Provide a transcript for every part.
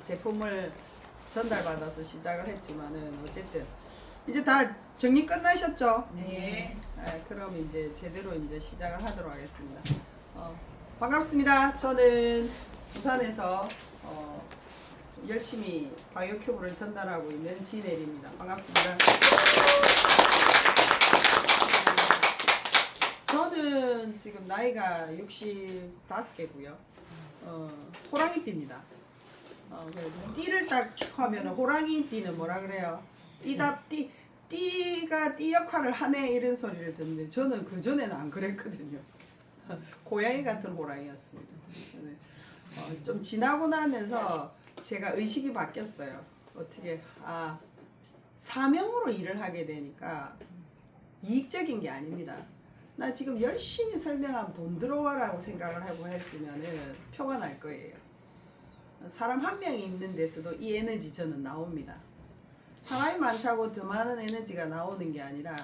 제품을 전달받아서 시작을 했지만은 어쨌든 이제 다 정리 끝나셨죠? 네. 네, 그럼 이제 제대로 이제 시작을 하도록 하겠습니다. 반갑습니다. 저는 부산에서 열심히 바이오 큐브를 전달하고 있는 진혜리입니다. 반갑습니다. 저는 지금 나이가 65개고요. 호랑이띠입니다. 띠를 딱 하면 호랑이 띠는 뭐라 그래요? 띠가 띠 역할을 하네 이런 소리를 듣는데 저는 그 전에는 안 그랬거든요. 고양이 같은 호랑이였습니다. 좀 지나고 나면서 제가 의식이 바뀌었어요. 어떻게 사명으로 일을 하게 되니까 이익적인 게 아닙니다. 나 지금 열심히 설명하면 돈 들어와라고 생각을 하고 했으면은 표가 날 거예요. 사람 한 명이 있는 데서도 이 에너지 저는 나옵니다. 사람이 많다고 더 많은 에너지가 나오는 게 아니라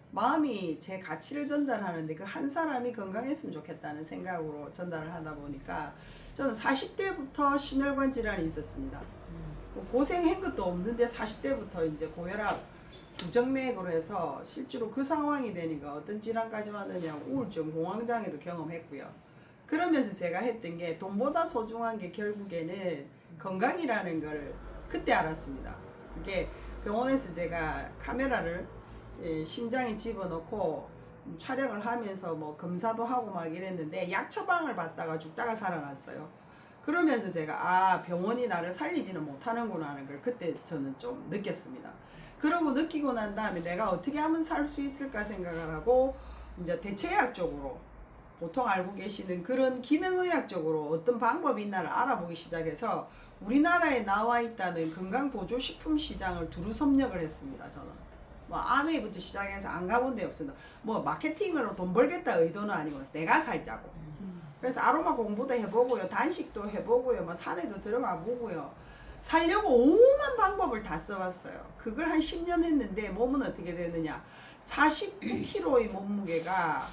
마음이 제 가치를 전달하는데 그 한 사람이 건강했으면 좋겠다는 생각으로 전달을 하다 보니까 저는 40대부터 심혈관 질환이 있었습니다. 고생한 것도 없는데 40대부터 이제 고혈압 부정맥으로 해서 실제로 그 상황이 되니까 어떤 질환까지 왔느냐 우울증, 공황장애도 경험했고요. 그러면서 제가 했던 게 돈보다 소중한 게 결국에는 건강이라는 걸 그때 알았습니다. 이게 병원에서 제가 카메라를 심장에 집어넣고 촬영을 하면서 뭐 검사도 하고 막 이랬는데 약 처방을 받다가 죽다가 살아났어요. 그러면서 제가 병원이 나를 살리지는 못하는구나 하는 걸 그때 저는 좀 느꼈습니다. 그러고 느끼고 난 다음에 내가 어떻게 하면 살 수 있을까 생각을 하고 이제 대체의학 쪽으로 보통 알고 계시는 그런 기능의학 쪽으로 어떤 방법이 있나를 알아보기 시작해서 우리나라에 나와 있다는 건강보조식품 시장을 두루 섭렵을 했습니다. 저는 뭐 아메이부터 시작해서 안 가본 데 없습니다. 뭐 마케팅으로 돈 벌겠다 의도는 아니고 내가 살자고. 그래서 아로마 공부도 해보고요, 단식도 해보고요, 뭐 산에도 들어가 보고요. 살려고 오만 방법을 다 써봤어요. 그걸 한 10년 했는데 몸은 어떻게 되느냐. 49kg의 몸무게가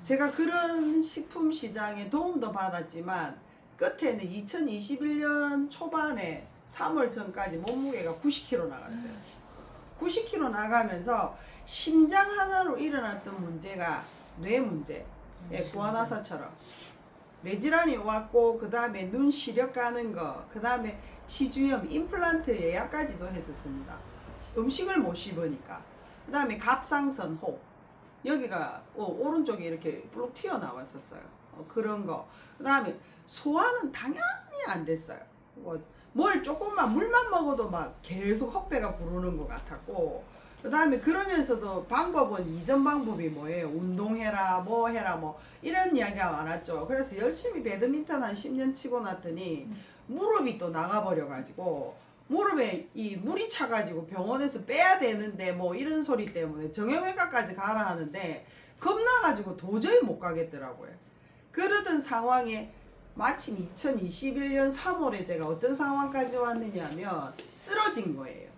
제가 그런 식품 시장에 도움도 받았지만 끝에는 2021년 초반에 3월 전까지 몸무게가 90kg 나갔어요. 90kg 나가면서 심장 하나로 일어났던 문제가 뇌 문제, 구안화사처럼 뇌질환이 왔고 그 다음에 눈 시력 가는 거, 그 다음에 치주염, 임플란트 예약까지도 했었습니다. 음식을 못 씹으니까. 그 다음에 갑상선 혹 여기가 오른쪽에 이렇게 뿔룩 튀어나왔었어요. 그런 거. 그 다음에 소화는 당연히 안 됐어요. 뭘 조금만 물만 먹어도 막 계속 헛배가 부르는 것 같았고, 그 다음에 그러면서도 방법은 이전 방법이 뭐예요? 운동해라, 뭐 해라, 뭐 이런 이야기가 많았죠. 그래서 열심히 배드민턴 한 10년 치고 났더니 무릎이 또 나가버려가지고 무릎에 이 물이 차가지고 병원에서 빼야 되는데 뭐 이런 소리 때문에 정형외과까지 가라 하는데 겁나가지고 도저히 못 가겠더라고요. 그러던 상황에 마침 2021년 3월에 제가 어떤 상황까지 왔느냐면 쓰러진 거예요.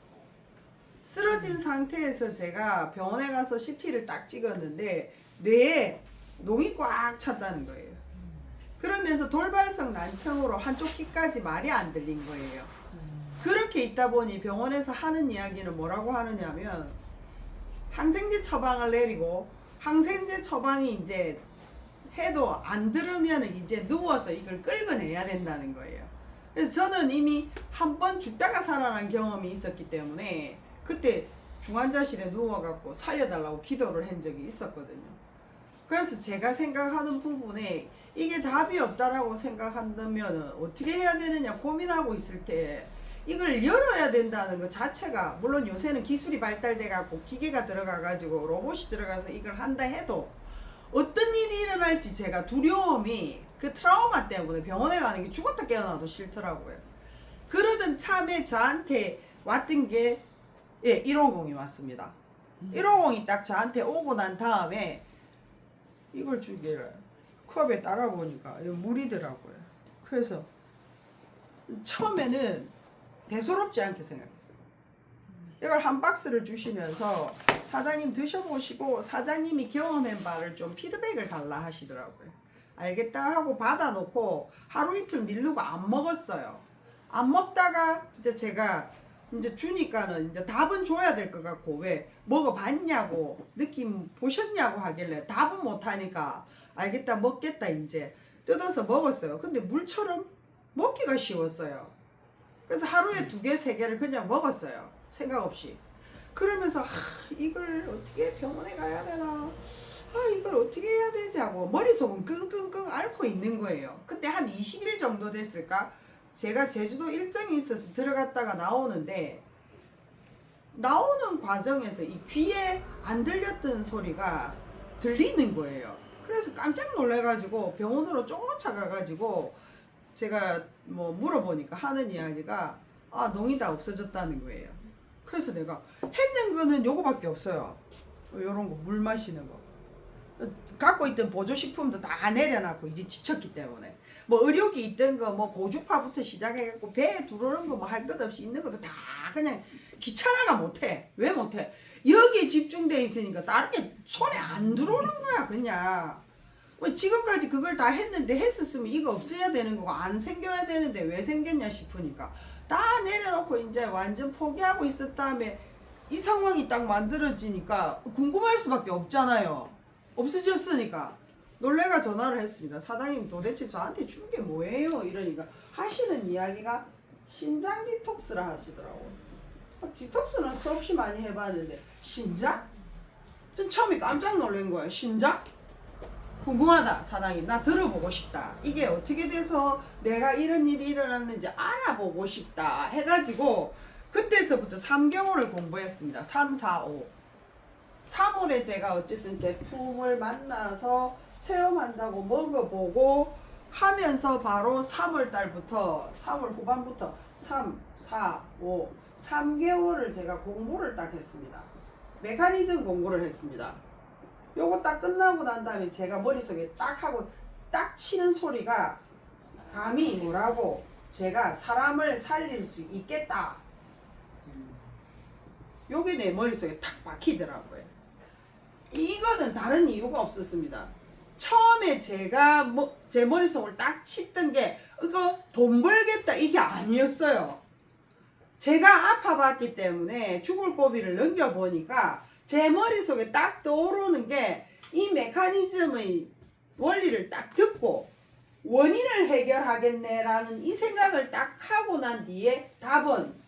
쓰러진 상태에서 제가 병원에 가서 CT를 딱 찍었는데 뇌에 농이 꽉 찼다는 거예요. 그러면서 돌발성 난청으로 한쪽 귀까지 말이 안 들린 거예요. 그렇게 있다 보니 병원에서 하는 이야기는 뭐라고 하느냐면 항생제 처방을 내리고 항생제 처방이 이제 해도 안 들으면 이제 누워서 이걸 끌어내야 된다는 거예요. 그래서 저는 이미 한 번 죽다가 살아난 경험이 있었기 때문에 그때 중환자실에 누워갖고 살려달라고 기도를 한 적이 있었거든요. 그래서 제가 생각하는 부분에 이게 답이 없다라고 생각한다면 어떻게 해야 되느냐 고민하고 있을 때 이걸 열어야 된다는 것 자체가, 물론 요새는 기술이 발달돼 갖고 기계가 들어가 가지고 로봇이 들어가서 이걸 한다 해도 어떤 일이 일어날지 제가 두려움이 그 트라우마 때문에 병원에 가는 게 죽었다 깨어나도 싫더라고요. 그러던 참에 저한테 왔던 게 150이 왔습니다. 150이 딱 저한테 오고 난 다음에 이걸 주기를 컵에 따라 보니까 물이더라고요. 그래서 처음에는 대수롭지 않게 생각했어요. 이걸 한 박스를 주시면서 사장님 드셔보시고 사장님이 경험한 바를 좀 피드백을 달라 하시더라고요. 알겠다 하고 받아놓고 하루 이틀 미루고 안 먹었어요. 안 먹다가 이제 제가 이제 주니까는 이제 답은 줘야 될 것 같고, 왜 먹어봤냐고 느낌 보셨냐고 하길래 답은 못하니까 알겠다 먹겠다 이제 뜯어서 먹었어요. 근데 물처럼 먹기가 쉬웠어요. 그래서 하루에 2개, 3개를 그냥 먹었어요. 생각 없이. 그러면서 이걸 어떻게 병원에 가야 되나, 이걸 어떻게 해야 되지 하고 머릿속은 끙끙끙 앓고 있는 거예요. 근데 한 20일 정도 됐을까? 제가 제주도 일정이 있어서 들어갔다가 나오는데, 나오는 과정에서 이 귀에 안 들렸던 소리가 들리는 거예요. 그래서 깜짝 놀래가지고 병원으로 쫓아가가지고 제가 뭐 물어보니까 하는 이야기가 농이 다 없어졌다는 거예요. 그래서 내가 했는 거는 요거밖에 없어요. 요런 거, 물 마시는 거. 갖고 있던 보조식품도 다 내려놨고 이제 지쳤기 때문에 뭐 의료기 있던 거 뭐 고주파부터 시작해갖고 배에 들어오는 거 뭐 할 것 없이 있는 것도 다 그냥 귀찮아가 못해. 왜 못해? 여기에 집중돼 있으니까 다른 게 손에 안 들어오는 거야 그냥. 뭐 지금까지 그걸 다 했는데, 했었으면 이거 없어야 되는 거고 안 생겨야 되는데 왜 생겼냐 싶으니까 다 내려놓고 이제 완전 포기하고 있었다음에 이 상황이 딱 만들어지니까 궁금할 수밖에 없잖아요. 없어졌으니까. 놀래가 전화를 했습니다. 사장님 도대체 저한테 준 게 뭐예요? 이러니까 하시는 이야기가 신장 디톡스라 하시더라고요. 디톡스는 수없이 많이 해봤는데 신장? 전 처음에 깜짝 놀란 거예요. 신장? 궁금하다 사장님, 나 들어보고 싶다. 이게 어떻게 돼서 내가 이런 일이 일어났는지 알아보고 싶다 해가지고 그때서부터 3개월을 공부했습니다. 3, 4, 5. 3월에 제가 어쨌든 제품을 만나서 체험한다고 먹어보고 하면서 바로 3월 달부터 3월 후반부터 3, 4, 5 3개월을 제가 공부를 딱 했습니다. 메커니즘 공부를 했습니다. 요거 딱 끝나고 난 다음에 제가 머릿속에 딱 하고 딱 치는 소리가 감히 뭐라고, 제가 사람을 살릴 수 있겠다. 요게 내 머릿속에 탁 박히더라고요. 이거는 다른 이유가 없었습니다. 처음에 제가 제 머릿속을 딱 치던 게 이거 돈 벌겠다 이게 아니었어요. 제가 아파봤기 때문에 죽을 고비를 넘겨보니까 제 머릿속에 딱 떠오르는 게 이 메커니즘의 원리를 딱 듣고 원인을 해결하겠네라는 이 생각을 딱 하고 난 뒤에 답은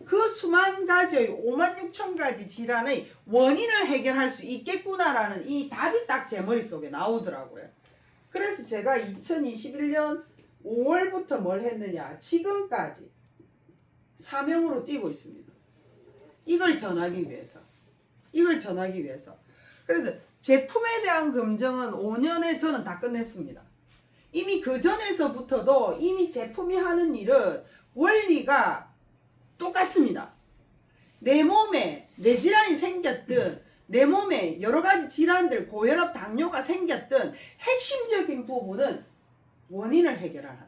그 수만 가지의 56,000가지 질환의 원인을 해결할 수 있겠구나라는 이 답이 딱 제 머릿속에 나오더라고요. 그래서 제가 2021년 5월부터 뭘 했느냐, 지금까지 사명으로 뛰고 있습니다. 이걸 전하기 위해서. 그래서 제품에 대한 검증은 5년에 저는 다 끝냈습니다. 이미 그 전에서부터도 이미 제품이 하는 일은 원리가 똑같습니다. 내 몸에 뇌질환이 생겼든 내 몸에 여러 가지 질환들, 고혈압, 당뇨가 생겼든 핵심적인 부분은 원인을 해결한다.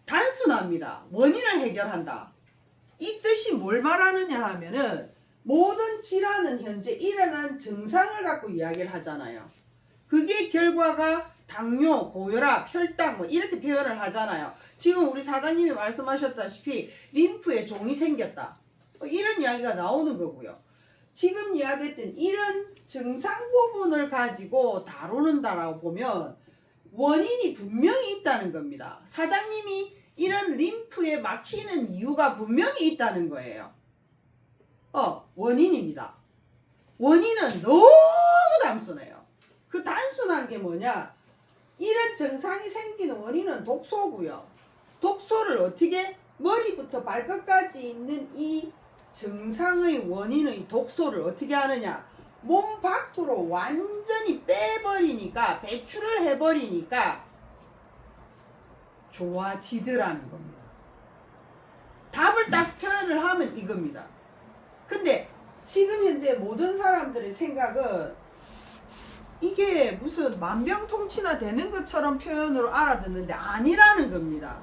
단순합니다. 원인을 해결한다. 이 뜻이 뭘 말하느냐 하면은 모든 질환은 현재 일어난 증상을 갖고 이야기를 하잖아요. 그게 결과가 당뇨, 고혈압, 혈당 뭐 이렇게 표현을 하잖아요. 지금 우리 사장님이 말씀하셨다시피 림프에 종이 생겼다. 이런 이야기가 나오는 거고요. 지금 이야기했던 이런 증상 부분을 가지고 다루는다라고 보면 원인이 분명히 있다는 겁니다. 사장님이 이런 림프에 막히는 이유가 분명히 있다는 거예요. 원인입니다. 원인은 너무 단순해요. 그 단순한 게 뭐냐? 이런 증상이 생기는 원인은 독소고요. 독소를 어떻게 머리부터 발끝까지 있는 이 증상의 원인의 독소를 어떻게 하느냐? 몸 밖으로 완전히 빼버리니까, 배출을 해버리니까 좋아지더라는 겁니다. 답을 딱 표현을 하면 이겁니다. 근데 지금 현재 모든 사람들의 생각은 이게 무슨 만병통치나 되는 것처럼 표현으로 알아듣는데 아니라는 겁니다.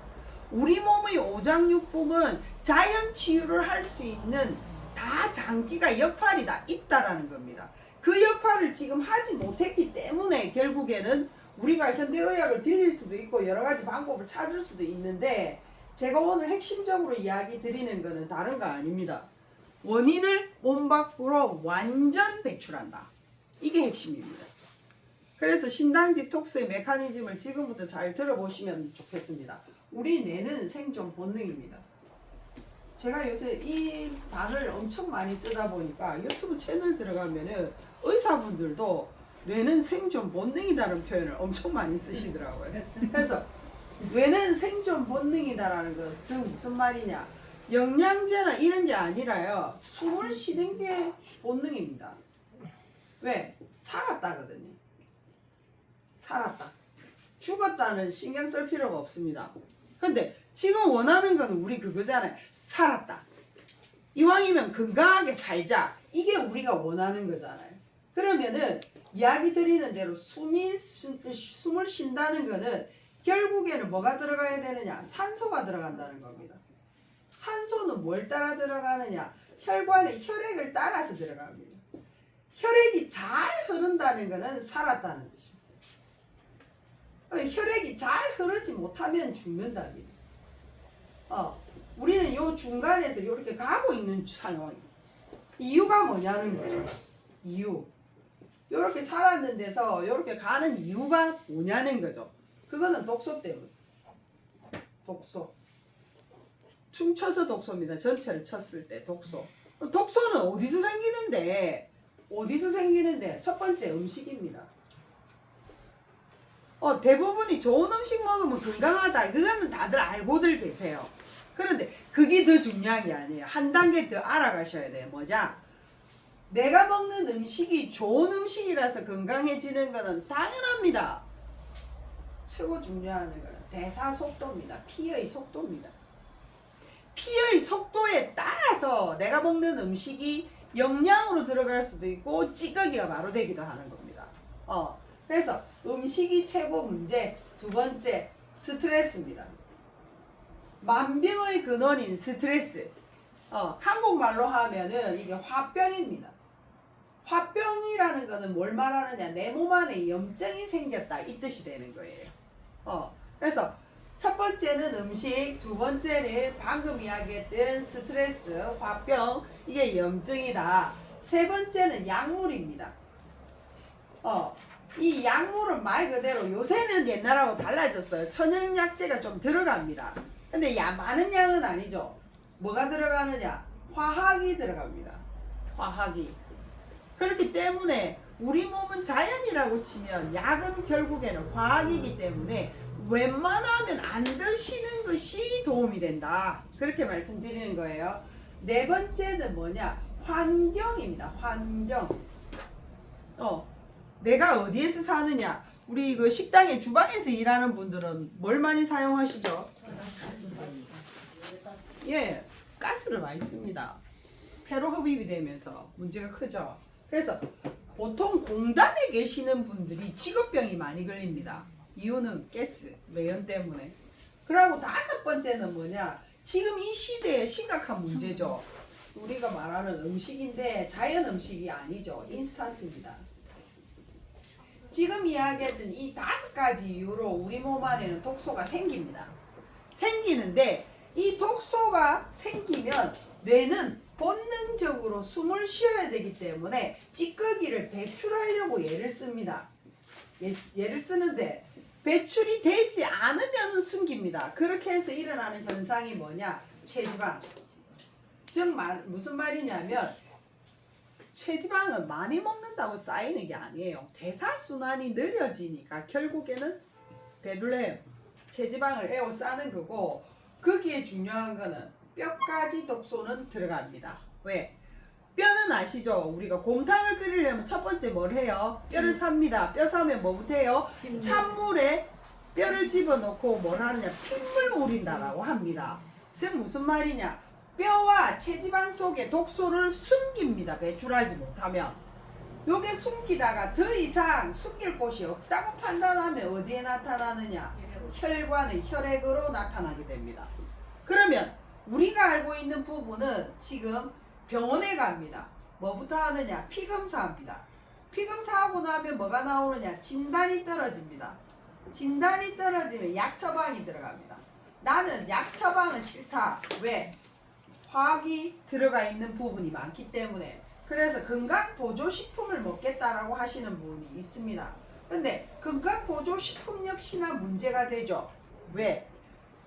우리 몸의 오장육부는 자연 치유를 할 수 있는 다 장기가 역할이 다 있다라는 겁니다. 그 역할을 지금 하지 못했기 때문에 결국에는 우리가 현대의학을 빌릴 수도 있고 여러 가지 방법을 찾을 수도 있는데 제가 오늘 핵심적으로 이야기 드리는 거는 다른 거 아닙니다. 원인을 몸 밖으로 완전 배출한다. 이게 핵심입니다. 그래서 신당 디톡스의 메커니즘을 지금부터 잘 들어보시면 좋겠습니다. 우리 뇌는 생존 본능입니다. 제가 요새 이 단어를 엄청 많이 쓰다 보니까 유튜브 채널 들어가면은 의사분들도 뇌는 생존 본능이다라는 표현을 엄청 많이 쓰시더라고요. 그래서 뇌는 생존 본능이다라는 건 즉 무슨 말이냐? 영양제나 이런 게 아니라요. 숨을 쉬는 게 본능입니다. 왜? 살았다거든요. 살았다. 죽었다는 신경 쓸 필요가 없습니다. 근데 지금 원하는 건 우리 그거잖아요. 살았다. 이왕이면 건강하게 살자. 이게 우리가 원하는 거잖아요. 그러면은 이야기 드리는 대로 숨을 쉰다는 거는 결국에는 뭐가 들어가야 되느냐? 산소가 들어간다는 겁니다. 산소는 뭘 따라 들어가느냐? 혈관의 혈액을 따라서 들어갑니다. 혈액이 잘 흐른다는 것은 살았다는 뜻입니다. 혈액이 잘 흐르지 못하면 죽는답니다. 우리는 요 중간에서 이렇게 가고 있는 상황입니다. 이유가 뭐냐는 거죠. 이유. 이렇게 살았는 데서 이렇게 가는 이유가 뭐냐는 거죠. 그거는 독소 때문에. 독소. 춤춰서 독소입니다. 전체를 쳤을 때 독소. 독소는 어디서 생기는데? 어디서 생기는데? 첫 번째 음식입니다. 대부분이 좋은 음식 먹으면 건강하다. 그거는 다들 알고들 계세요. 그런데 그게 더 중요한 게 아니에요. 한 단계 더 알아가셔야 돼요. 뭐냐? 내가 먹는 음식이 좋은 음식이라서 건강해지는 거는 당연합니다. 최고 중요한 건 대사 속도입니다. 피의 속도입니다. 피의 속도에 따라서 내가 먹는 음식이 영양으로 들어갈 수도 있고 찌꺼기가 바로 되기도 하는 겁니다. 그래서 음식이 최고 문제. 두 번째, 스트레스입니다. 만병의 근원인 스트레스. 한국말로 하면은 이게 화병입니다. 화병이라는 거는 뭘 말하느냐? 내 몸 안에 염증이 생겼다. 이 뜻이 되는 거예요. 그래서 첫 번째는 음식, 두 번째는 방금 이야기했던 스트레스, 화병, 이게 염증이다. 세 번째는 약물입니다. 이 약물은 말 그대로 요새는 옛날하고 달라졌어요. 천연약제가 좀 들어갑니다. 근데 많은 양은 아니죠. 뭐가 들어가느냐? 화학이 들어갑니다. 화학이. 그렇기 때문에 우리 몸은 자연이라고 치면 약은 결국에는 화학이기 때문에 웬만하면 안 드시는 것이 도움이 된다. 그렇게 말씀드리는 거예요. 네 번째는 뭐냐? 환경입니다. 환경. 내가 어디에서 사느냐? 우리 그 식당에 주방에서 일하는 분들은 뭘 많이 사용하시죠? 예, 가스를 많이 씁니다. 폐로 흡입이 되면서 문제가 크죠. 그래서 보통 공단에 계시는 분들이 직업병이 많이 걸립니다. 이유는 가스, 매연 때문에. 그리고 다섯 번째는 뭐냐? 지금 이 시대에 심각한 문제죠. 우리가 말하는 음식인데 자연 음식이 아니죠. 인스턴트입니다. 지금 이야기했던 이 다섯 가지 이유로 우리 몸 안에는 독소가 생깁니다. 생기는데 이 독소가 생기면 뇌는 본능적으로 숨을 쉬어야 되기 때문에 찌꺼기를 배출하려고 얘를 씁니다. 얘를 쓰는데 배출이 되지 않으면 숨깁니다. 그렇게 해서 일어나는 현상이 뭐냐? 체지방. 즉 무슨 말이냐면 체지방은 많이 먹는다고 쌓이는 게 아니에요. 대사순환이 느려지니까 결국에는 배둘레 체지방을 에워싸는 거고, 거기에 중요한 거는 뼈까지 독소는 들어갑니다. 왜? 뼈는 아시죠? 우리가 곰탕을 끓이려면 첫 번째 뭘 해요? 뼈를 삽니다. 뼈 사면 뭐부터 해요? 찬물에 뼈를 집어넣고 뭘 하느냐? 핏물 우린다라고 합니다. 즉 무슨 말이냐? 뼈와 체지방 속에 독소를 숨깁니다. 배출하지 못하면. 요게 숨기다가 더 이상 숨길 곳이 없다고 판단하면 어디에 나타나느냐? 혈관의 혈액으로 나타나게 됩니다. 그러면 우리가 알고 있는 부분은 지금 병원에 갑니다. 뭐부터 하느냐? 피검사합니다. 피검사하고 나면 뭐가 나오느냐? 진단이 떨어집니다. 진단이 떨어지면 약 처방이 들어갑니다. 나는 약 처방은 싫다. 왜? 화학이 들어가 있는 부분이 많기 때문에. 그래서 건강보조식품을 먹겠다라고 하시는 분이 있습니다. 근데 건강보조식품 역시나 문제가 되죠. 왜?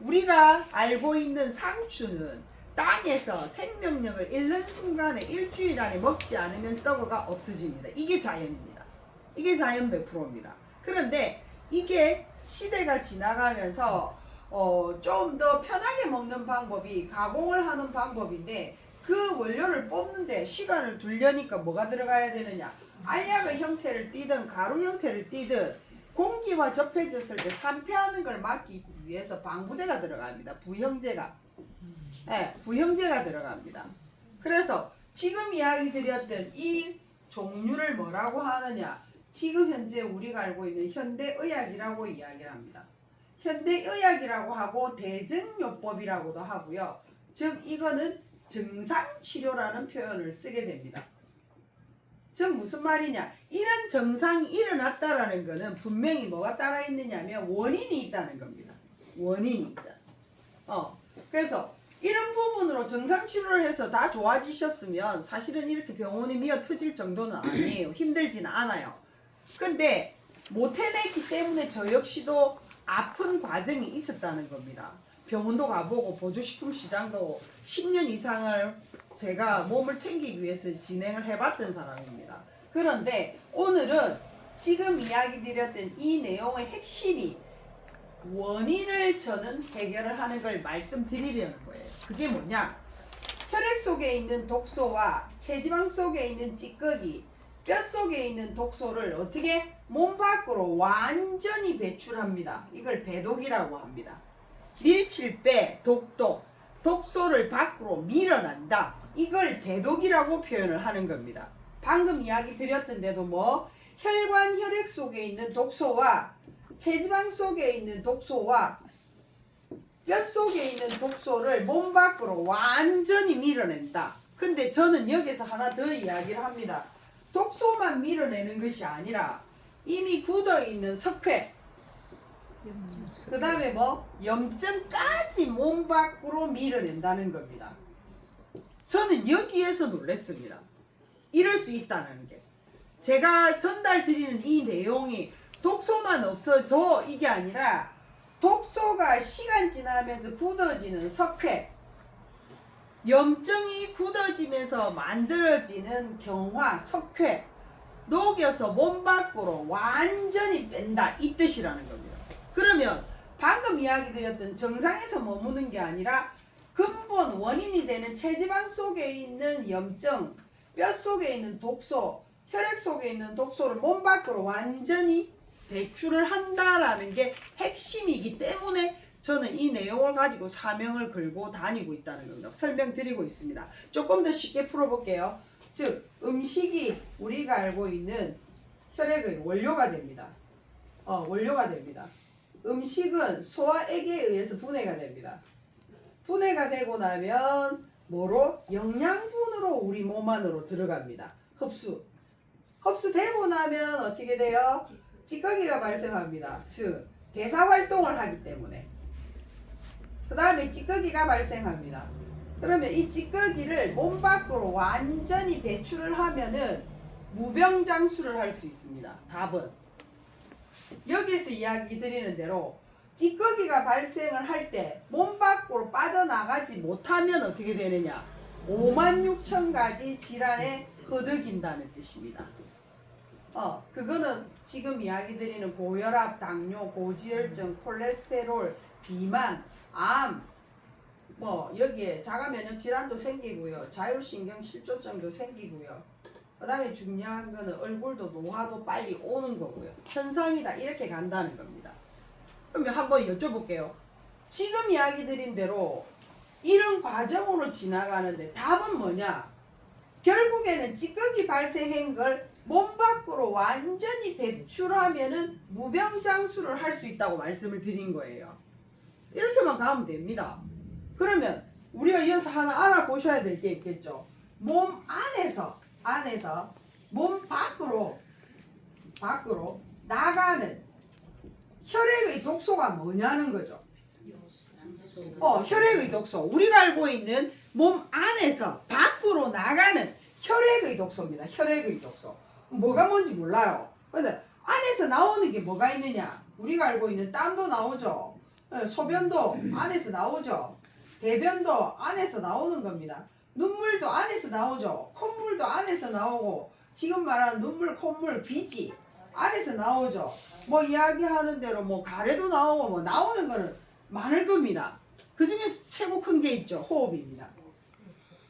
우리가 알고 있는 상추는 땅에서 생명력을 잃는 순간에 일주일 안에 먹지 않으면 썩어가 없어집니다. 이게 자연입니다. 이게 자연 100%입니다. 그런데 이게 시대가 지나가면서 좀 더 편하게 먹는 방법이 가공을 하는 방법인데 그 원료를 뽑는데 시간을 두려니까 뭐가 들어가야 되느냐? 알약의 형태를 띠든 가루 형태를 띠든 공기와 접해졌을 때 산패하는 걸 막기 위해서 방부제가 들어갑니다. 부형제가. 네, 부형제가 들어갑니다. 그래서 지금 이야기 드렸던 이 종류를 뭐라고 하느냐? 지금 현재 우리가 알고 있는 현대의학이라고 이야기를 합니다. 현대의학이라고 하고 대증요법이라고도 하고요. 즉 이거는 증상치료라는 표현을 쓰게 됩니다. 즉 무슨 말이냐? 이런 증상이 일어났다라는 것은 분명히 뭐가 따라 있느냐면 원인이 있다는 겁니다. 원인이 있다. 그래서 이런 부분으로 증상치료를 해서 다 좋아지셨으면 사실은 이렇게 병원이 미어 터질 정도는 아니에요. 힘들지는 않아요. 근데 못 해냈기 때문에 저 역시도 아픈 과정이 있었다는 겁니다. 병원도 가보고 보조식품 시장도 10년 이상을 제가 몸을 챙기기 위해서 진행을 해봤던 사람입니다. 그런데 오늘은 지금 이야기 드렸던 이 내용의 핵심이 원인을 저는 해결을 하는 걸 말씀드리려는 거예요. 그게 뭐냐? 혈액 속에 있는 독소와 체지방 속에 있는 찌꺼기, 뼈 속에 있는 독소를 어떻게 몸 밖으로 완전히 배출합니다. 이걸 배독이라고 합니다. 밀칠배, 독독, 독소를 밖으로 밀어낸다. 이걸 배독이라고 표현을 하는 겁니다. 방금 이야기 드렸던데도 뭐 혈관 혈액 속에 있는 독소와 체지방 속에 있는 독소와 뼈 속에 있는 독소를 몸 밖으로 완전히 밀어낸다. 근데 저는 여기서 하나 더 이야기를 합니다. 독소만 밀어내는 것이 아니라 이미 굳어있는 석회, 그 다음에 뭐 염증까지 몸 밖으로 밀어낸다는 겁니다. 저는 여기에서 놀랐습니다. 이럴 수 있다는 게. 제가 전달 드리는 이 내용이 독소만 없어져 이게 아니라 독소가 시간 지나면서 굳어지는 석회, 염증이 굳어지면서 만들어지는 경화, 석회, 녹여서 몸 밖으로 완전히 뺀다 이 뜻이라는 겁니다. 그러면 방금 이야기 드렸던 정상에서 머무는 게 아니라 근본 원인이 되는 체지방 속에 있는 염증, 뼈 속에 있는 독소, 혈액 속에 있는 독소를 몸 밖으로 완전히 배출을 한다라는 게 핵심이기 때문에 저는 이 내용을 가지고 사명을 걸고 다니고 있다는 겁니다. 설명드리고 있습니다. 조금 더 쉽게 풀어볼게요. 즉 음식이 우리가 알고 있는 혈액의 원료가 됩니다. 원료가 됩니다. 음식은 소화액에 의해서 분해가 됩니다. 분해가 되고 나면 뭐로? 영양분으로 우리 몸 안으로 들어갑니다. 흡수되고 나면 어떻게 돼요? 찌꺼기가 발생합니다. 즉 대사활동을 하기 때문에. 그 다음에 찌꺼기가 발생합니다. 그러면 이 찌꺼기를 몸 밖으로 완전히 배출을 하면은 무병장수를 할 수 있습니다. 답은 여기서 이야기 드리는 대로 찌꺼기가 발생을 할 때 몸 밖으로 빠져나가지 못하면 어떻게 되느냐? 56,000가지 질환에 허덕인다는 뜻입니다. 그거는 지금 이야기 드리는 고혈압, 당뇨, 고지혈증, 콜레스테롤, 비만, 암, 뭐 여기에 자가면역 질환도 생기고요. 자율신경 실조증도 생기고요. 그 다음에 중요한 거는 얼굴도 노화도 빨리 오는 거고요. 현상이다 이렇게 간다는 겁니다. 그러면 한번 여쭤볼게요. 지금 이야기 드린 대로 이런 과정으로 지나가는데 답은 뭐냐? 결국에는 찌꺼기 발생한 걸 몸 밖으로 완전히 배출하면은 무병장수를 할 수 있다고 말씀을 드린 거예요. 이렇게만 가면 됩니다. 그러면 우리가 이어서 하나 알아보셔야 될 게 있겠죠. 몸 안에서 몸 밖으로 나가는 혈액의 독소가 뭐냐는 거죠. 혈액의 독소. 우리가 알고 있는 몸 안에서 밖으로 나가는 혈액의 독소입니다. 혈액의 독소. 뭐가 뭔지 몰라요. 근데 안에서 나오는 게 뭐가 있느냐? 우리가 알고 있는 땀도 나오죠. 소변도 안에서 나오죠. 대변도 안에서 나오는 겁니다. 눈물도 안에서 나오죠. 콧물도 안에서 나오고 지금 말하는 눈물, 콧물, 비지 안에서 나오죠. 뭐 이야기하는 대로 뭐 가래도 나오고 뭐 나오는 거는 많을 겁니다. 그 중에서 최고 큰 게 있죠. 호흡입니다.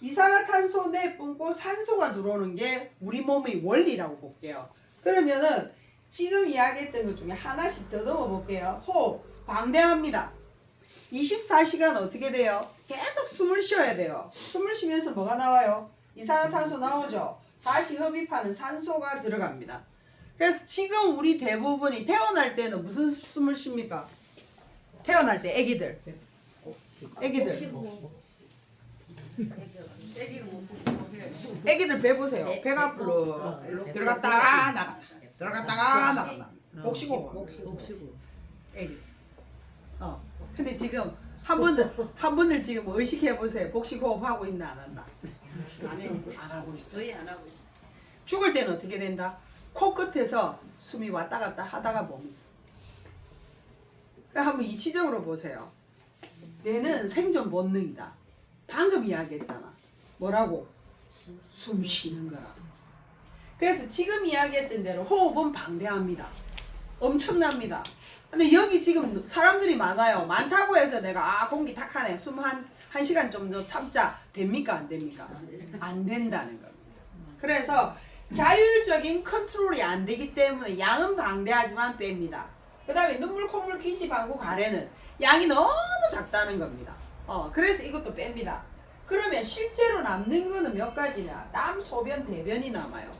이산화탄소 내뿜고 산소가 들어오는 게 우리 몸의 원리라고 볼게요. 그러면은 지금 이야기했던 것 중에 하나씩 더듬어 볼게요. 호흡, 방대합니다. 24시간 어떻게 돼요? 계속 숨을 쉬어야 돼요. 숨을 쉬면서 뭐가 나와요? 이산화탄소 나오죠. 다시 흡입하는 산소가 들어갑니다. 그래서 지금 우리 대부분이 태어날 때는 무슨 숨을 쉽니까? 태어날 때 애기들. 애기들 배 보세요. 배가 불러 들어갔다가 나간다. 들어갔다가 나간다. 복식호흡. 애기. 근데 지금 한 분들 지금 의식해 보세요. 복식호흡 하고 있나 안 한다? 안 하고 있어. 죽을 때는 어떻게 된다? 코끝에서 숨이 왔다 갔다 하다가 뭡니다. 그러니까 한번 이치적으로 보세요. 뇌는 생존 본능이다. 방금 이야기했잖아. 뭐라고? 숨 쉬는 거라. 그래서 지금 이야기했던 대로 호흡은 방대합니다. 엄청납니다. 근데 여기 지금 사람들이 많아요. 많다고 해서 내가 공기 탁하네. 숨 한 시간 좀 더 참자. 됩니까? 안 됩니까? 안 된다는 겁니다. 그래서 자율적인 컨트롤이 안 되기 때문에 양은 방대하지만 뺍니다. 그 다음에 눈물, 콧물, 기지, 방구, 가래는 양이 너무 작다는 겁니다. 그래서 이것도 뺍니다. 그러면 실제로 남는 거는 몇 가지냐? 땀, 소변, 대변이 남아요.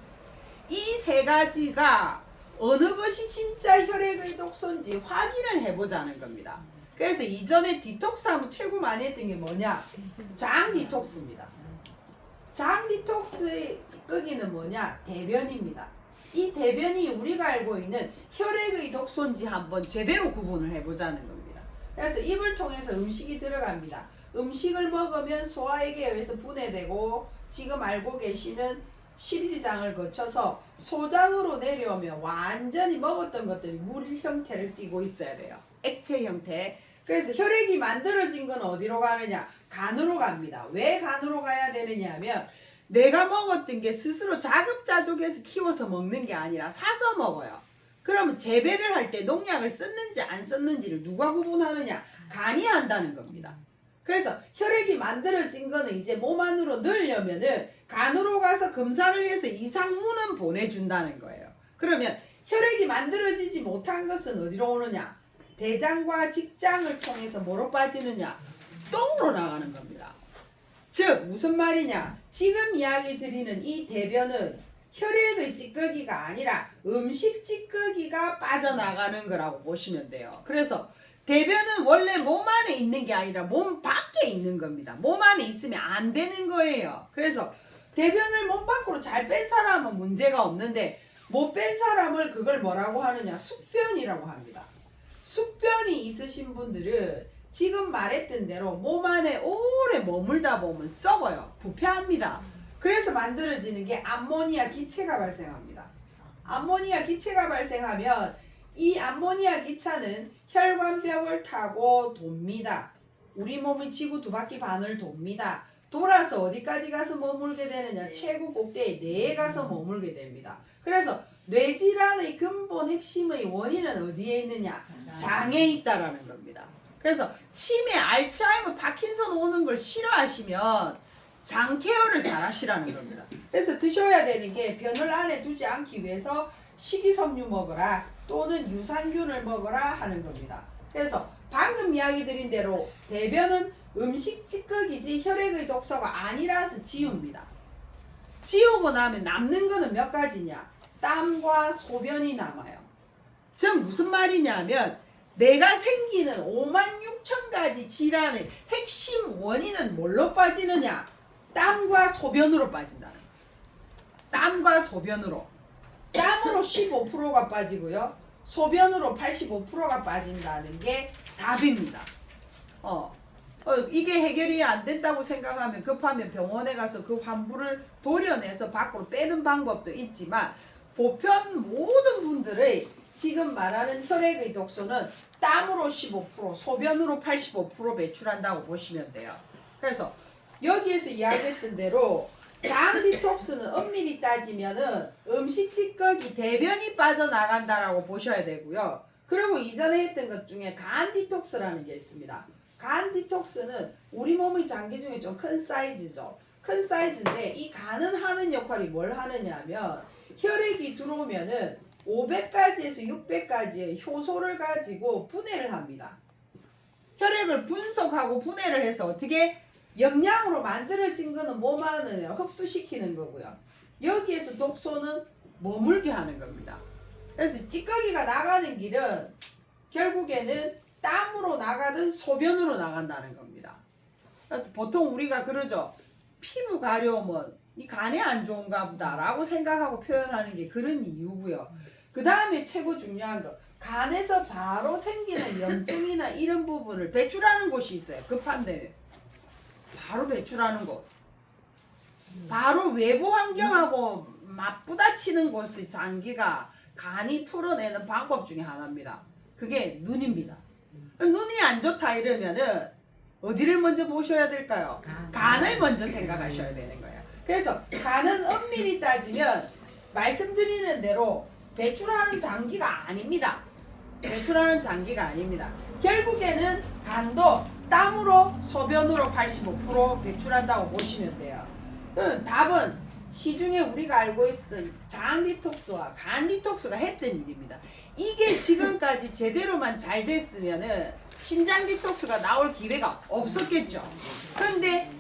이 세 가지가 어느 것이 진짜 혈액의 독소인지 확인을 해보자는 겁니다. 그래서 이전에 디톡스 하면 최고 많이 했던 게 뭐냐? 장 디톡스입니다. 장 디톡스의 찌꺼기는 뭐냐? 대변입니다. 이 대변이 우리가 알고 있는 혈액의 독소인지 한번 제대로 구분을 해보자는 겁니다. 그래서 입을 통해서 음식이 들어갑니다. 음식을 먹으면 소화액에 의해서 분해되고 지금 알고 계시는 십이지장을 거쳐서 소장으로 내려오면 완전히 먹었던 것들이 물 형태를 띠고 있어야 돼요. 액체 형태. 그래서 혈액이 만들어진 건 어디로 가느냐? 간으로 갑니다. 왜 간으로 가야 되느냐 하면 내가 먹었던 게 스스로 자급자족해서 키워서 먹는 게 아니라 사서 먹어요. 그러면 재배를 할 때 농약을 썼는지 안 썼는지를 누가 구분하느냐? 간이 한다는 겁니다. 그래서 혈액이 만들어진 거는 이제 몸 안으로 넣으려면은 간으로 가서 검사를 해서 이상무는 보내준다는 거예요. 그러면 혈액이 만들어지지 못한 것은 어디로 오느냐? 대장과 직장을 통해서 뭐로 빠지느냐? 똥으로 나가는 겁니다. 즉 무슨 말이냐? 지금 이야기 드리는 이 대변은 혈액의 찌꺼기가 아니라 음식 찌꺼기가 빠져나가는 거라고 보시면 돼요. 그래서 대변은 원래 몸 안에 있는 게 아니라 몸 밖에 있는 겁니다. 몸 안에 있으면 안 되는 거예요. 그래서 대변을 몸 밖으로 잘 뺀 사람은 문제가 없는데 못 뺀 사람을 그걸 뭐라고 하느냐? 숙변이라고 합니다. 숙변이 있으신 분들은 지금 말했던 대로 몸 안에 오래 머물다 보면 썩어요. 부패합니다. 그래서 만들어지는 게 암모니아 기체가 발생합니다. 암모니아 기체가 발생하면 이 암모니아 기차는 혈관벽을 타고 돕니다. 우리 몸은 지구 두 바퀴 반을 돕니다. 돌아서 어디까지 가서 머물게 되느냐? 최고 꼭대기 뇌에 가서 머물게 됩니다. 그래서 뇌질환의 근본 핵심의 원인은 어디에 있느냐? 장에 있다라는 겁니다. 그래서 치매, 알츠하이머, 파킨슨 오는 걸 싫어하시면 장 케어를 잘 하시라는 겁니다. 그래서 드셔야 되는 게 변을 안에 두지 않기 위해서 식이섬유 먹어라 또는 유산균을 먹어라 하는 겁니다. 그래서 방금 이야기 드린 대로 대변은 음식 찌꺼기지 혈액의 독소가 아니라서 지웁니다. 지우고 나면 남는 거는 몇 가지냐? 땀과 소변이 남아요. 즉 무슨 말이냐면 내가 생기는 56,000가지 질환의 핵심 원인은 뭘로 빠지느냐? 땀과 소변으로 빠진다는 거예요. 땀과 소변으로. 땀으로 15%가 빠지고요. 소변으로 85%가 빠진다는 게 답입니다. 이게 해결이 안 된다고 생각하면 급하면 병원에 가서 그 환부를 도려내서 밖으로 빼는 방법도 있지만 보편 모든 분들의 지금 말하는 혈액의 독소는 땀으로 15%, 소변으로 85% 배출한다고 보시면 돼요. 그래서 여기에서 이야기했던 대로 장 디톡스는 엄밀히 따지면은 음식 찌꺼기 대변이 빠져나간다라고 보셔야 되고요. 그리고 이전에 했던 것 중에 간 디톡스라는 게 있습니다. 간 디톡스는 우리 몸의 장기 중에 좀 큰 사이즈죠. 큰 사이즈인데 이 간은 하는 역할이 뭘 하느냐면 혈액이 들어오면은 500가지에서 600가지의 효소를 가지고 분해를 합니다. 혈액을 분석하고 분해를 해서 어떻게 영양으로 만들어진 거는 몸 안에 흡수시키는 거고요. 여기에서 독소는 머물게 하는 겁니다. 그래서 찌꺼기가 나가는 길은 결국에는 땀으로 나가든 소변으로 나간다는 겁니다. 보통 우리가 그러죠. 피부 가려움은 이 간에 안 좋은가 보다 라고 생각하고 표현하는 게 그런 이유고요. 그 다음에 최고 중요한 거 간에서 바로 생기는 염증이나 이런 부분을 배출하는 곳이 있어요. 급한데 바로 배출하는 곳. 바로 외부 환경하고 맞부딪히는 곳의 장기가 간이 풀어내는 방법 중에 하나입니다. 그게 눈입니다. 눈이 안 좋다 이러면은 어디를 먼저 보셔야 될까요? 간을 먼저 생각하셔야 되는 거예요. 그래서 간은 엄밀히 따지면 말씀드리는 대로 배출하는 장기가 아닙니다. 배출하는 장기가 아닙니다. 결국에는 간도 땀으로 소변으로 85% 배출한다고 보시면 돼요. 답은 시중에 우리가 알고 있었던 장 디톡스와 간 디톡스가 했던 일입니다. 이게 지금까지 제대로만 잘 됐으면은 신장 디톡스가 나올 기회가 없었겠죠. 그런데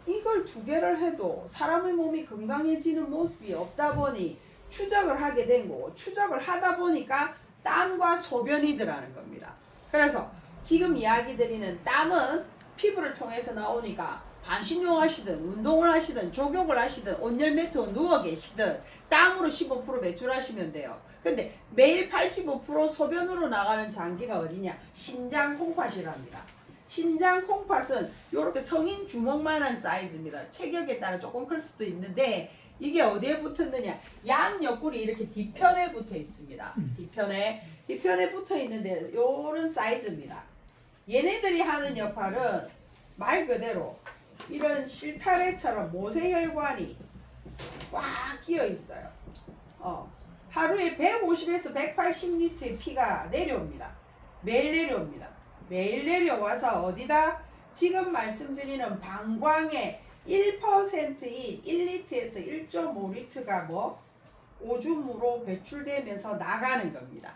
이걸 두 개를 해도 사람의 몸이 건강해지는 모습이 없다 보니 추적을 하게 된 거고 추적을 하다 보니까 땀과 소변이더라는 겁니다. 그래서 지금 이야기 드리는 땀은 피부를 통해서 나오니까 반신욕 하시든 운동을 하시든 족욕을 하시든 온열매트 누워 계시든 땀으로 15% 배출하시면 돼요. 근데 매일 85% 소변으로 나가는 장기가 어디냐? 신장 콩팥이랍니다. 신장 콩팥은 이렇게 성인 주먹만한 사이즈입니다. 체격에 따라 조금 클 수도 있는데 이게 어디에 붙었느냐? 양 옆구리 이렇게 뒤편에 붙어 있습니다. 뒤편에 붙어 있는데 요런 사이즈입니다. 얘네들이 하는 역할은 말 그대로 이런 실타래처럼 모세혈관이 꽉 끼어 있어요. 하루에 150에서 180리터의 피가 내려옵니다. 매일 내려옵니다. 매일 내려와서 어디다? 지금 말씀드리는 방광의 1%인 1리터에서 1.5리터가 오줌으로 배출되면서 나가는 겁니다.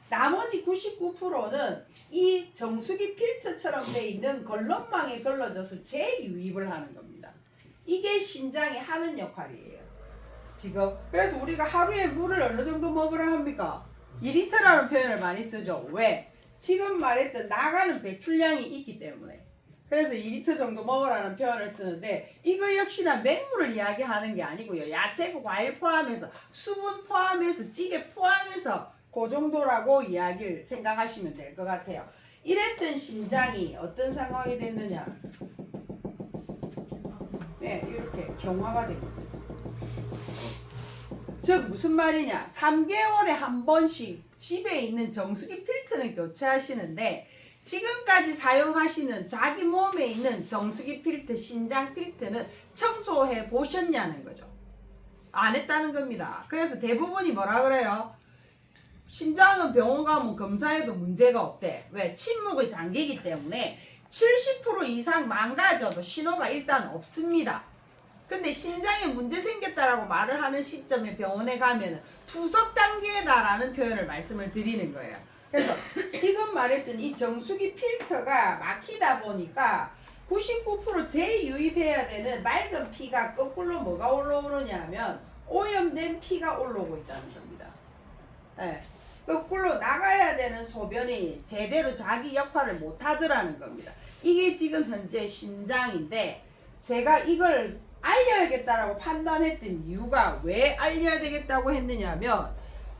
나머지 99%는 이 정수기 필터처럼 돼 있는 걸렁망에 걸러져서 재유입을 하는 겁니다. 이게 신장이 하는 역할이에요. 지금 그래서 우리가 하루에 물을 어느 정도 먹으라 합니까? 2리터라는 표현을 많이 쓰죠. 왜? 지금 말했던 나가는 배출량이 있기 때문에. 그래서 2리터 정도 먹으라는 표현을 쓰는데 이거 역시나 맹물을 이야기하는 게 아니고요. 야채고 과일 포함해서 수분 포함해서 찌개 포함해서 그 정도라고 이야기를 생각하시면 될 것 같아요. 이랬던 심장이 어떤 상황이 됐느냐? 네, 이렇게 경화가 됩니다. 즉 무슨 말이냐? 3개월에 한 번씩 집에 있는 정수기 필터는 교체하시는데 지금까지 사용하시는 자기 몸에 있는 정수기 필터, 신장 필터는 청소해 보셨냐는 거죠. 안 했다는 겁니다. 그래서 대부분이 뭐라 그래요? 신장은 병원 가면 검사해도 문제가 없대. 왜? 침묵의 장기이기 때문에 70% 이상 망가져도 신호가 일단 없습니다. 근데 신장에 문제 생겼다라고 말을 하는 시점에 병원에 가면 투석 단계다라는 표현을 말씀을 드리는 거예요. 그래서 지금 말했던 이 정수기 필터가 막히다 보니까 99% 재유입해야 되는 맑은 피가 거꾸로 뭐가 올라오느냐면 오염된 피가 올라오고 있다는 겁니다. 네. 거꾸로 나가야 되는 소변이 제대로 자기 역할을 못 하더라는 겁니다. 이게 지금 현재 신장인데 제가 이걸 알려야겠다라고 판단했던 이유가 왜 알려야 되겠다고 했느냐면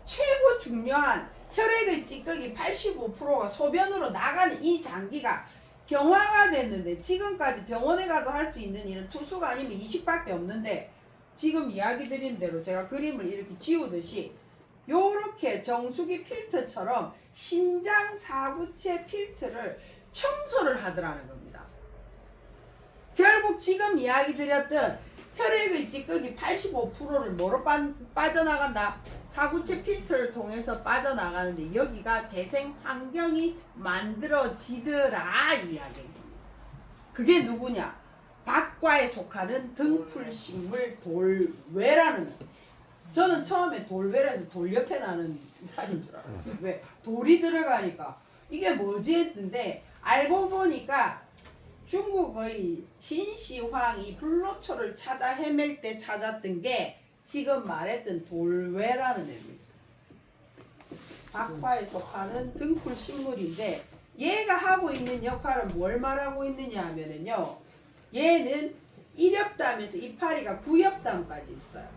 최고 중요한 혈액의 찌꺼기 85%가 소변으로 나가는 이 장기가 경화가 됐는데 지금까지 병원에 가도 할 수 있는 일은 투수가 아니면 이식밖에 없는데 지금 이야기 드린 대로 제가 그림을 이렇게 지우듯이 요렇게 정수기 필터처럼 신장 사구체 필터를 청소를 하더라는 겁니다. 결국 지금 이야기 드렸던 혈액의 찌꺼기 85%를 뭐로 빠져나간다? 사구체 필터를 통해서 빠져나가는데 여기가 재생 환경이 만들어지더라 이 이야기입니다. 그게 누구냐? 박과에 속하는 등풀식물 돌외라는 거. 저는 처음에 돌외라서 돌 옆에 나는 이파리인 줄 알았어요. 왜? 돌이 들어가니까 이게 뭐지 했는데 알고 보니까 중국의 진시황이 불로초를 찾아 헤맬 때 찾았던 게 지금 말했던 돌외라는 애입니다. 박과에 속하는 등풀 식물인데 얘가 하고 있는 역할은 뭘 말하고 있느냐 하면은요. 얘는 1엽담에서 이파리가 9엽담까지 있어요.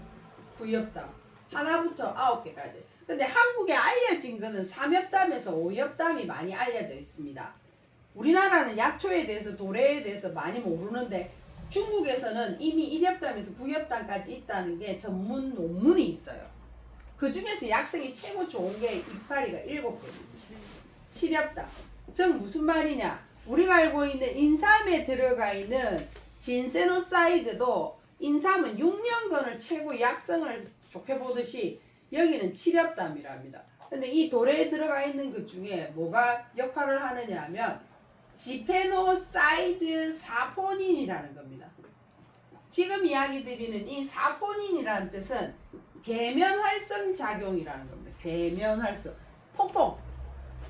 9엽담. 하나부터 9개까지. 근데 한국에 알려진 거는 3엽담에서 5엽담이 많이 알려져 있습니다. 우리나라는 약초에 대해서 도래에 대해서 많이 모르는데 중국에서는 이미 1엽담에서 9엽담까지 있다는 게 전문 논문이 있어요. 그 중에서 약성이 최고 좋은 게 이파리가 7개입니다. 7엽담. 즉 무슨 말이냐? 우리가 알고 있는 인삼에 들어가 있는 진세노사이드도 인삼은 6년간을 최고 약성을 좋게 보듯이 여기는 7엽담이랍니다. 근데 이 돌에 들어가 있는 것 중에 뭐가 역할을 하느냐 하면 지페노사이드 사포닌이라는 겁니다. 지금 이야기 드리는 이 사포닌이라는 뜻은 계면활성 작용이라는 겁니다. 계면활성. 폭폭.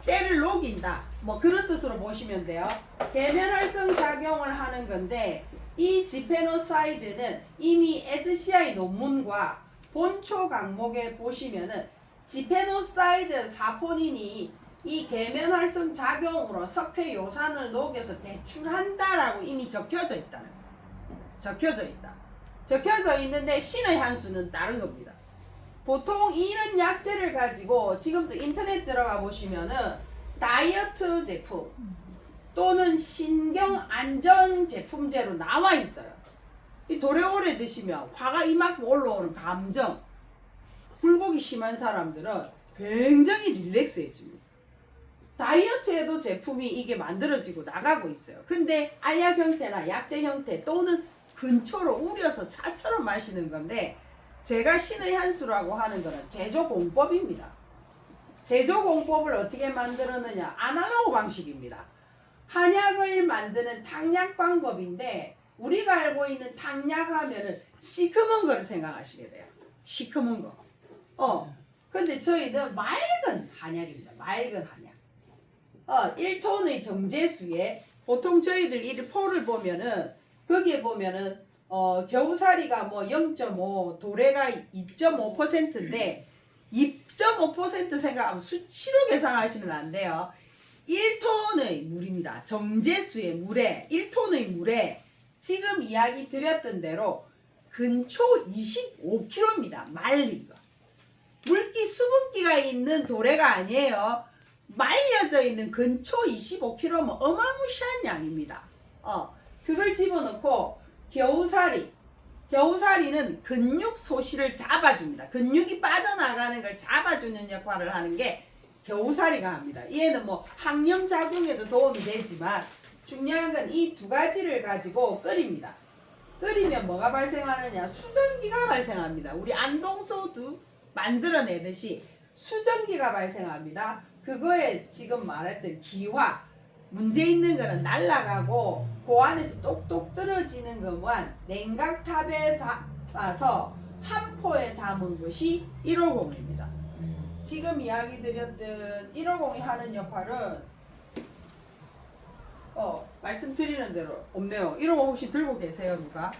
때를 녹인다. 뭐 그런 뜻으로 보시면 돼요. 계면활성 작용을 하는 건데 이 지페노사이드는 이미 SCI 논문과 본초 강목에 보시면은 지페노사이드 사포닌이 이 계면활성 작용으로 석회요산을 녹여서 배출한다라고 이미 적혀져 있다는 거예요. 적혀져 있다. 적혀져 있는데 신의 한 수는 다른 겁니다. 보통 이런 약재를 가지고 지금도 인터넷 들어가 보시면은 다이어트 제품 또는 신경 안정 제품제로 나와 있어요. 이 오래 드시면 화가 이만큼 올라오는 감정, 굴곡이 심한 사람들은 굉장히 릴렉스해집니다. 다이어트에도 제품이 이게 만들어지고 나가고 있어요. 근데 알약 형태나 약재 형태 또는 근초로 우려서 차처럼 마시는 건데 제가 신의 한 수라고 하는 거는 제조공법입니다. 제조공법을 어떻게 만들었느냐? 아날로그 방식입니다. 한약을 만드는 탕약 방법인데 우리가 알고 있는 탕약 하면은 시커먼 거를 생각하시게 돼요. 시커먼 거. 근데 저희는 맑은 한약입니다. 맑은 한약. 1톤의 정제수에 보통 저희들 이 포를 보면은 거기에 보면은 겨우살이가 뭐 0.5, 도래가 2.5%인데 2.5% 생각하면 수치로 계산하시면 안 돼요. 1톤의 물입니다. 정제수의 물에 1톤의 물에 지금 이야기 드렸던 대로 근초 25kg입니다. 말린 거. 물기 수분기가 있는 도래가 아니에요. 말려져 있는 근초 25kg면 어마무시한 양입니다. 그걸 집어넣고 겨우살이는 근육 소실을 잡아줍니다. 근육이 빠져나가는 걸 잡아주는 역할을 하는 게 겨우살이가 합니다. 얘는 뭐 항염작용에도 도움이 되지만 중요한 건 이 두 가지를 가지고 끓입니다. 끓이면 뭐가 발생하느냐? 수증기가 발생합니다. 우리 안동소두 만들어내듯이 수증기가 발생합니다. 그거에 지금 말했던 기화, 문제 있는 거는 날아가고 그 안에서 똑똑 떨어지는 것만 냉각탑에 담아서 한 포에 담은 것이 150입니다. 지금 이야기 드렸던 150이 하는 역할은 말씀드리는 대로 없네요. 150 혹시 들고 계세요 누가?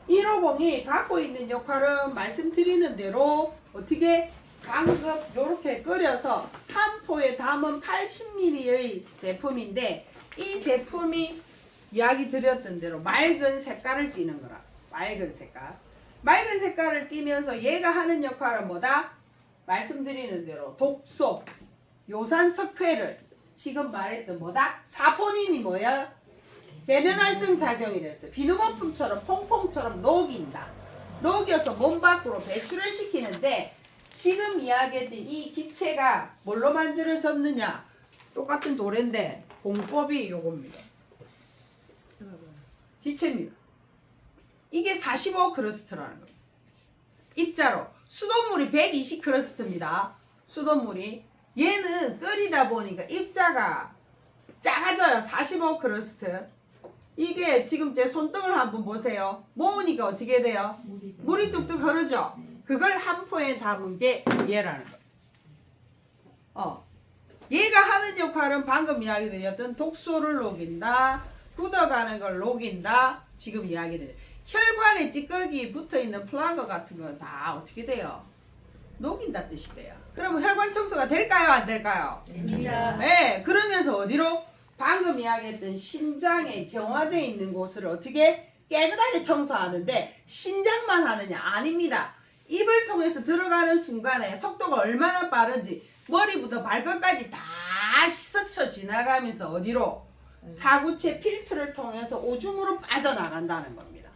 150이 갖고 있는 역할은 말씀드리는 대로 어떻게 방금 이렇게 끓여서 한 포에 담은 80ml의 제품인데 이 제품이 이야기 드렸던 대로 맑은 색깔을 띠는 거라. 맑은 색깔. 맑은 색깔을 띠면서 얘가 하는 역할은 뭐다? 말씀드리는 대로 독소, 요산 석회를 지금 말했던 뭐다? 사포닌이 뭐야? 대면활성 작용이랬어. 비누거품처럼 퐁퐁처럼 녹인다. 녹여서 몸 밖으로 배출을 시키는데 지금 이야기했던 이 기체가 뭘로 만들어졌느냐? 똑같은 도래인데 공법이 요겁니다. 기체입니다. 이게 45크러스트라는 겁니다. 입자로 수돗물이 120크러스트입니다. 수돗물이 얘는 끓이다 보니까 입자가 작아져요. 45크러스트. 이게 지금 제 손등을 한번 보세요. 모으니까 어떻게 돼요? 물이 뚝뚝 흐르죠. 그걸 한 포에 담은 게 얘라는 거예요. 얘가 하는 역할은 방금 이야기 드렸던 독소를 녹인다, 굳어가는 걸 녹인다. 지금 이야기 드려요. 혈관에 찌꺼기 붙어있는 플라그 같은 건 다 어떻게 돼요? 녹인다 뜻이 돼요. 그러면 혈관 청소가 될까요? 안 될까요? 됩니다. 네, 그러면서 어디로? 방금 이야기했던 심장에 경화되어 있는 곳을 어떻게 깨끗하게 청소하는데 신장만 하느냐? 아닙니다. 입을 통해서 들어가는 순간에 속도가 얼마나 빠른지 머리부터 발끝까지 다 스쳐 지나가면서 어디로? 사구체 필터를 통해서 오줌으로 빠져나간다는 겁니다.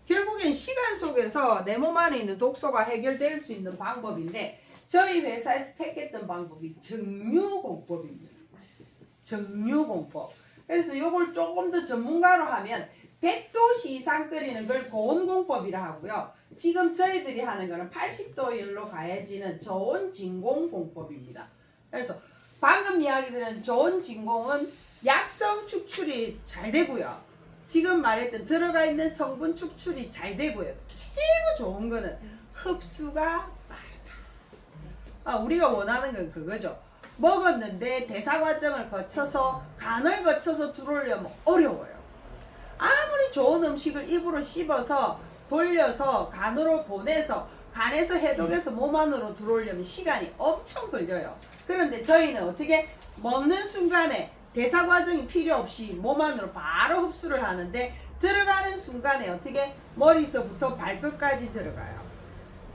결국엔 시간 속에서 내 몸 안에 있는 독소가 해결될 수 있는 방법인데 저희 회사에서 택했던 방법이 정류공법입니다. 정류공법. 그래서 이걸 조금 더 전문가로 하면 100도씨 이상 끓이는 걸 고온공법이라 하고요. 지금 저희들이 하는 거는 80도열로 가해지는 저온진공공법입니다. 그래서 방금 이야기 드린 저온진공은 약성 축출이 잘 되고요. 지금 말했던 들어가 있는 성분 축출이 잘 되고요. 최고 좋은 거는 흡수가 빠르다. 우리가 원하는 건 그거죠. 먹었는데 대사 과정을 거쳐서 간을 거쳐서 들어오려면 어려워요. 아무리 좋은 음식을 입으로 씹어서 돌려서 간으로 보내서 간에서 해독해서 몸 안으로 들어오려면 시간이 엄청 걸려요. 그런데 저희는 어떻게 먹는 순간에 대사 과정이 필요 없이 몸 안으로 바로 흡수를 하는데 들어가는 순간에 어떻게 머리서부터 발끝까지 들어가요.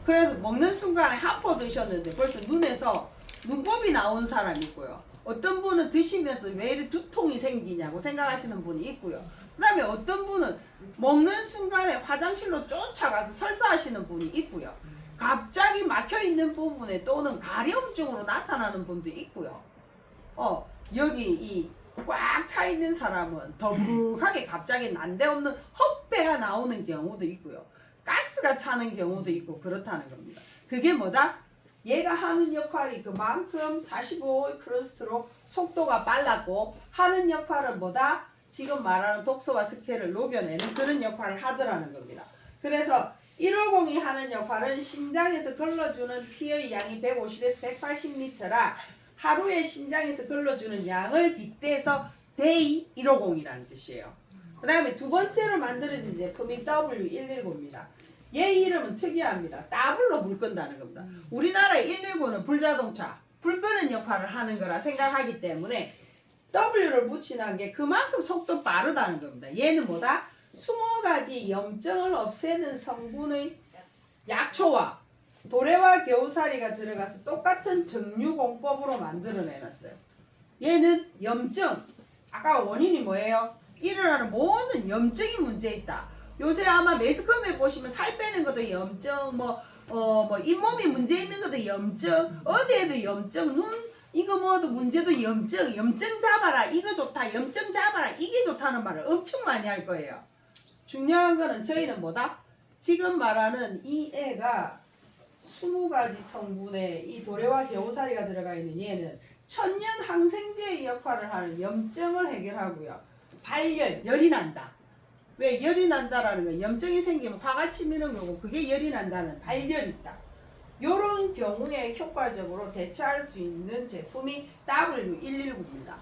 그래서 먹는 순간에 한 포 드셨는데 벌써 눈에서 눈곱이 나온 사람이 있고요. 어떤 분은 드시면서 왜 이렇게 두통이 생기냐고 생각하시는 분이 있고요. 그 다음에 어떤 분은 먹는 순간에 화장실로 쫓아가서 설사하시는 분이 있고요. 갑자기 막혀있는 부분에 또는 가려움증으로 나타나는 분도 있고요. 여기 이 꽉 차 있는 사람은 더부룩하게 갑자기 난데없는 헛배가 나오는 경우도 있고요. 가스가 차는 경우도 있고 그렇다는 겁니다. 그게 뭐다? 얘가 하는 역할이 그만큼 45크러스트로 속도가 빨랐고 하는 역할은 뭐다? 지금 말하는 독소와 스케를 녹여내는 그런 역할을 하더라는 겁니다. 그래서 150이 하는 역할은 심장에서 걸러주는 피의 양이 150에서 180리터라 하루에 심장에서 걸러주는 양을 빗대서 데이 150이라는 뜻이에요. 그 다음에 두 번째로 만들어진 제품이 W119입니다. 얘 이름은 특이합니다. 더블로 불 끈다는 겁니다. 우리나라의 119는 불자동차, 불 끄는 역할을 하는 거라 생각하기 때문에 W를 붙이는 게 그만큼 속도 빠르다는 겁니다. 얘는 뭐다? 20가지 염증을 없애는 성분의 약초와 도래와 겨우살이가 들어가서 똑같은 정류공법으로 만들어내놨어요. 얘는 염증, 아까 원인이 뭐예요? 일어나는 모든 염증이 문제 있다. 요새 아마 매스컴에 보시면 살 빼는 것도 염증, 잇몸이 문제 있는 것도 염증, 어디에도 염증, 눈 이거 뭐도 문제도 염증, 염증 잡아라, 이거 좋다, 염증 잡아라, 이게 좋다는 말을 엄청 많이 할 거예요. 중요한 거는 저희는 뭐다? 지금 말하는 이 애가 20가지 성분의 이 도래와 겨우살이가 들어가 있는 얘는 천년 항생제의 역할을 하는 염증을 해결하고요. 발열, 열이 난다. 왜 열이 난다라는 건 염증이 생기면 화가 치미는 거고 그게 열이 난다는 발열이 있다. 요런 경우에 효과적으로 대처할 수 있는 제품이 W119입니다.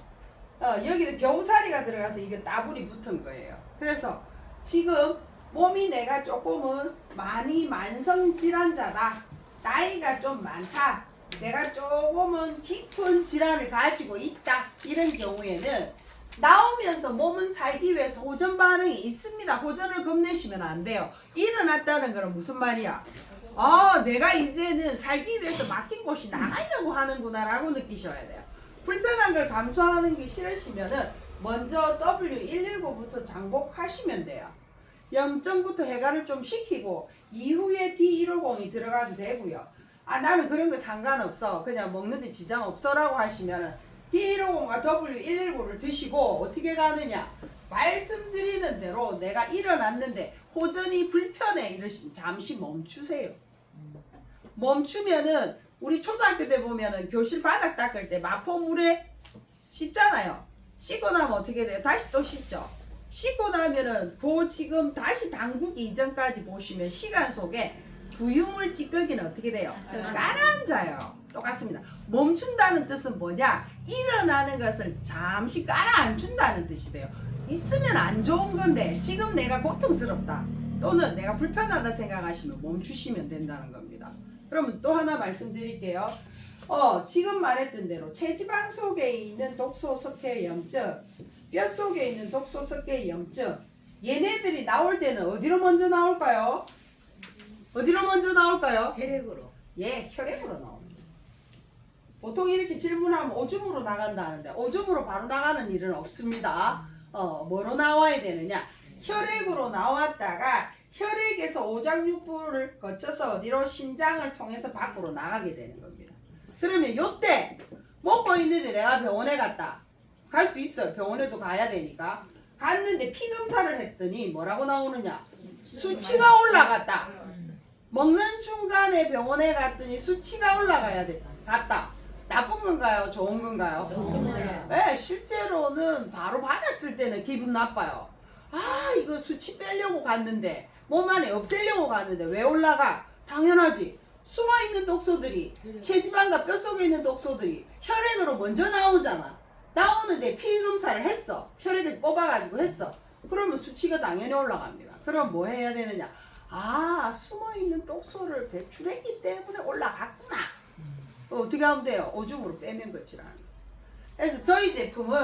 여기도 겨우살이가 들어가서 이게 W이 붙은 거예요. 그래서 지금 몸이 내가 조금은 많이 만성질환자다. 나이가 좀 많다. 내가 조금은 깊은 질환을 가지고 있다. 이런 경우에는 나오면서 몸은 살기 위해서 호전 반응이 있습니다. 호전을 겁내시면 안 돼요. 일어났다는 거는 무슨 말이야? 내가 이제는 살기 위해서 막힌 곳이 나가려고 하는구나 라고 느끼셔야 돼요. 불편한 걸 감수하는 게 싫으시면은 먼저 W119부터 장복하시면 돼요. 0점부터 해가를 좀 시키고 이후에 D150이 들어가도 되고요. 아 나는 그런 거 상관없어. 그냥 먹는데 지장 없어라고 하시면은 D150과 W119를 드시고 어떻게 가느냐. 말씀드리는 대로 내가 일어났는데 호전이 불편해 이러시면 잠시 멈추세요. 멈추면은 우리 초등학교 때 보면은 교실 바닥 닦을 때 마포물에 씻잖아요. 씻고 나면 어떻게 돼요? 다시 또 씻죠. 씻고 나면은 그 지금 다시 담그기 이전까지 보시면 시간 속에 부유물 찌꺼기는 어떻게 돼요? 깔아앉아요. 똑같습니다. 멈춘다는 뜻은 뭐냐? 일어나는 것을 잠시 깔아앉힌다는 뜻이 돼요. 있으면 안 좋은 건데 지금 내가 고통스럽다 또는 내가 불편하다 생각하시면 멈추시면 된다는 겁니다. 그러면 또 하나 말씀드릴게요. 지금 말했던 대로 체지방 속에 있는 독소석회 염증, 뼈 속에 있는 독소석회 염증, 얘네들이 나올 때는 어디로 먼저 나올까요? 어디로 먼저 나올까요? 혈액으로. 예, 혈액으로 나옵니다. 보통 이렇게 질문하면 오줌으로 나간다 하는데 오줌으로 바로 나가는 일은 없습니다. 뭐로 나와야 되느냐? 혈액으로 나왔다가 혈액에서 오장육부를 거쳐서 어디로 신장을 통해서 밖으로 나가게 되는 겁니다. 그러면 요때 먹고 있는데 내가 병원에 갔다. 갈 수 있어요. 병원에도 가야 되니까. 갔는데 피 검사를 했더니 뭐라고 나오느냐? 수치가 올라갔다. 먹는 중간에 병원에 갔더니 수치가 올라가야 돼. 갔다. 나쁜 건가요? 좋은 건가요? 좋습니다. 네, 실제로는 바로 받았을 때는 기분 나빠요. 아, 이거 수치 빼려고 갔는데 몸 안에 없애려고 갔는데 왜 올라가? 당연하지. 숨어있는 독소들이 체지방과 뼈 속에 있는 독소들이 혈액으로 먼저 나오잖아. 나오는데 피 검사를 했어. 혈액에서 뽑아가지고 했어. 그러면 수치가 당연히 올라갑니다. 그럼 뭐 해야 되느냐? 아, 숨어있는 독소를 배출했기 때문에 올라갔구나. 어떻게 하면 돼요? 오줌으로 빼면 끝이라는 거예요. 그래서 저희 제품은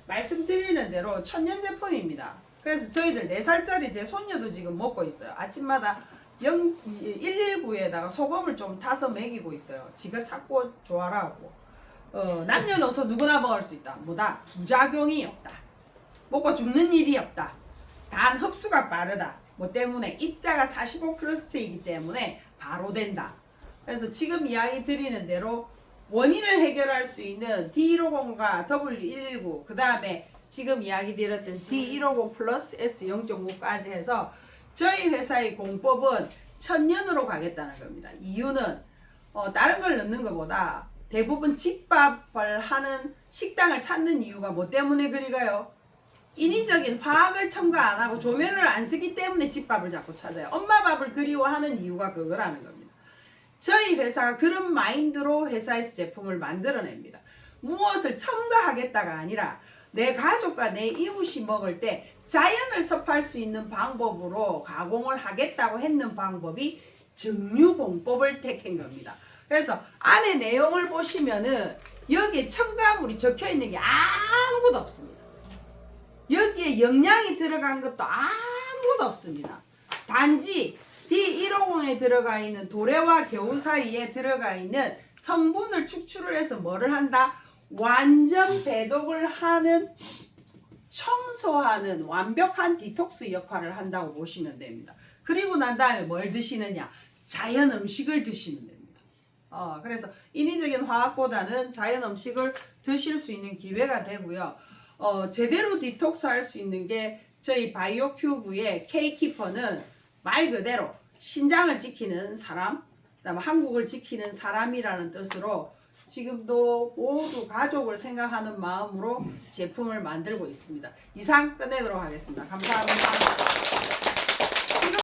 말씀드리는 대로 천연 제품입니다. 그래서 저희들 4살짜리 제 손녀도 지금 먹고 있어요. 아침마다 119에다가 소금을 좀 타서 먹이고 있어요. 지가 찾고 좋아라고. 남녀노소 누구나 먹을 수 있다. 뭐다? 부작용이 없다. 먹고 죽는 일이 없다. 단 흡수가 빠르다. 뭐 때문에 입자가 45%이기 때문에 바로 된다. 그래서 지금 이야기 드리는 대로 원인을 해결할 수 있는 D150과 W119 그 다음에 지금 이야기 드렸던 D150 플러스 S0.5까지 해서 저희 회사의 공법은 1000년으로 가겠다는 겁니다. 이유는 다른 걸 넣는 것보다 대부분 집밥을 하는 식당을 찾는 이유가 뭐 때문에 그리가요? 인위적인 화학을 첨가 안 하고 조면을 안 쓰기 때문에 집밥을 자꾸 찾아요. 엄마 밥을 그리워하는 이유가 그거라는 겁니다. 저희 회사가 그런 마인드로 회사에서 제품을 만들어냅니다. 무엇을 첨가하겠다가 아니라 내 가족과 내 이웃이 먹을 때 자연을 섭할 수 있는 방법으로 가공을 하겠다고 했는 방법이 정류공법을 택한 겁니다. 그래서 안에 내용을 보시면은 여기에 첨가물이 적혀 있는 게 아무것도 없습니다. 여기에 영양이 들어간 것도 아무것도 없습니다. 단지 D150에 들어가 있는 도래와 겨우살이에 들어가 있는 성분을 축출을 해서 뭐를 한다? 완전 배독을 하는 청소하는 완벽한 디톡스 역할을 한다고 보시면 됩니다. 그리고 난 다음에 뭘 드시느냐? 자연 음식을 드시면 됩니다. 그래서 인위적인 화학보다는 자연 음식을 드실 수 있는 기회가 되고요. 제대로 디톡스 할 수 있는 게 저희 바이오 큐브의 K키퍼는 말 그대로 신장을 지키는 사람, 그다음에 한국을 지키는 사람이라는 뜻으로 지금도 모두 가족을 생각하는 마음으로 제품을 만들고 있습니다. 이상 끝내도록 하겠습니다. 감사합니다.